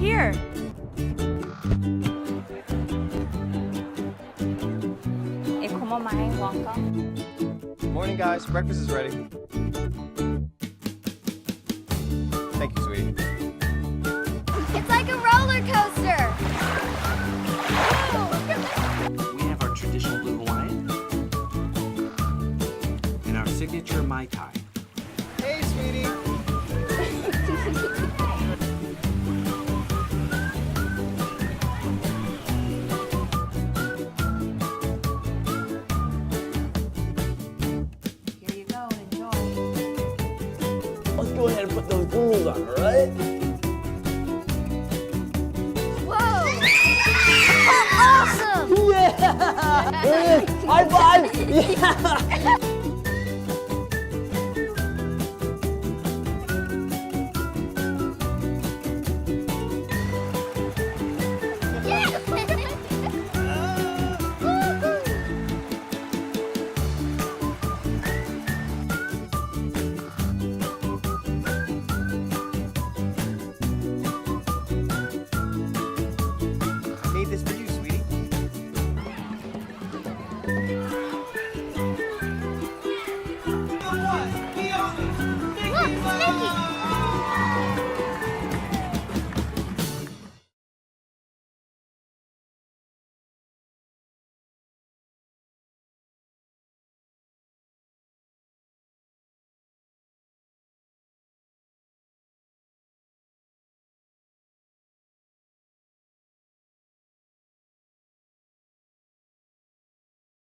here. Morning, guys. Breakfast is ready. Thank you, sweetie. It's like a roller coaster. We have our traditional blue Hawaiian and our signature Mai Tai. Hey, sweetie. Here you go, enjoy. Let's go ahead and put those googles on, all right? Whoa! Oh, awesome! Yeah! There it is! High five! Yeah! Made this for you, sweetie.